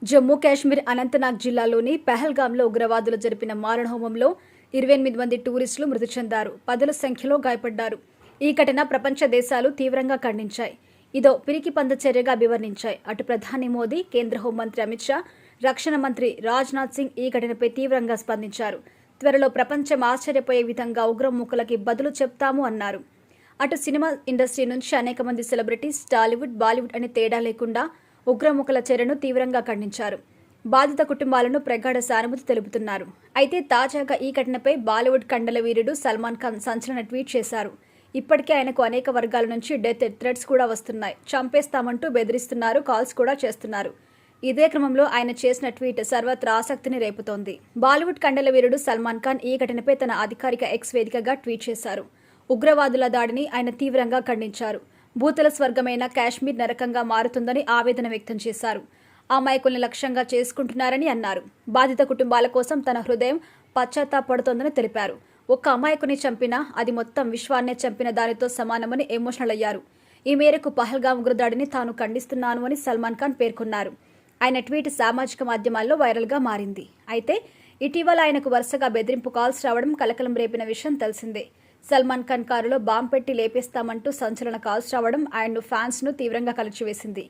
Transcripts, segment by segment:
జమ్మూ కాశ్మీర్ అనంతనాగ్ జిల్లాలోని పెహల్గాంలో ఉగ్రవాదులు జరిపిన మారణహోమంలో 28 మంది టూరిస్టులు మృతి చెందారు. పదుల సంఖ్యలో గాయపడ్డారు. ఈ ఘటన ప్రపంచ దేశాలు తీవ్రంగా ఖండించాయి. ఇదో పిరికిపంద చర్యగా అభివర్ణించాయి. అటు ప్రధాని మోదీ, కేంద్ర హోంమంత్రి అమిత్ షా, రక్షణ మంత్రి రాజ్నాథ్ సింగ్ ఈ ఘటనపై తీవ్రంగా స్పందించారు. త్వరలో ప్రపంచం ఆశ్చర్యపోయే విధంగా ఉగ్రమూకలకి బదులు చెప్తాము అన్నారు. అటు సినిమా ఇండస్ట్రీ నుంచి అనేక మంది సెలబ్రిటీస్ టాలీవుడ్, బాలీవుడ్ అని తేడా లేకుండా ఉగ్రముఖల చర్యను తీవ్రంగా ఖండించారు. బాధిత కుటుంబాలను ప్రగాఢ సానుభూతి తెలుపుతున్నారు. అయితే తాజాగా ఈ ఘటనపై బాలీవుడ్ కండల వీరుడు సల్మాన్ ఖాన్ సంచలన ట్వీట్ చేశారు. ఇప్పటికే ఆయనకు అనేక వర్గాల నుంచి డెత్ థ్రెట్స్ కూడా వస్తున్నాయి. చంపేస్తామంటూ బెదిరిస్తున్నారు, కాల్స్ కూడా చేస్తున్నారు. ఇదే క్రమంలో ఆయన చేసిన ట్వీట్ సర్వత్రా ఆసక్తిని రేపుతోంది. బాలీవుడ్ కండల వీరుడు సల్మాన్ ఖాన్ ఈ ఘటనపై తన అధికారిక ఎక్స్ వేదికగా ట్వీట్ చేశారు. ఉగ్రవాదుల దాడిని ఆయన తీవ్రంగా ఖండించారు. భూతల స్వర్గమైన కాశ్మీర్ నరకంగా మారుతుందని ఆవేదన వ్యక్తం చేశారు. అమాయకుల్ని లక్ష్యంగా చేసుకుంటున్నారని అన్నారు. బాధిత కుటుంబాల కోసం తన హృదయం పశ్చాత్తాపడుతోందని తెలిపారు. ఒక్క అమాయకుని చంపినా అది మొత్తం విశ్వాన్నే చంపిన దానితో సమానమని ఎమోషనల్ అయ్యారు. ఈ మేరకు పహల్గాం ఉగ్రదాడిని తాను ఖండిస్తున్నాను అని సల్మాన్ ఖాన్ పేర్కొన్నారు. ఆయన ట్వీట్ సామాజిక మాధ్యమాల్లో వైరల్గా మారింది. అయితే ఇటీవల ఆయనకు వరుసగా బెదిరింపు కాల్స్ రావడం కలకలం రేపిన విషయం తెలిసిందే. సల్మాన్ ఖాన్ కారులో బాంబు పెట్టి లేపేస్తామంటూ సంచలన కాల్స్ రావడం ఆయన ఫ్యాన్స్ను తీవ్రంగా కలిచివేసింది.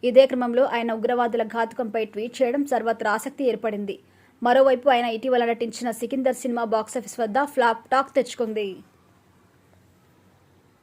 ఇదే క్రమంలో ఆయన ఉగ్రవాదుల ఘాతుకంపై ట్వీట్ చేయడం సర్వత్రా ఆసక్తి ఏర్పడింది. మరోవైపు ఆయన ఇటీవల నటించిన సికిందర్ సినిమా బాక్సాఫీస్ వద్ద ఫ్లాప్ టాక్ తెచ్చుకుంది.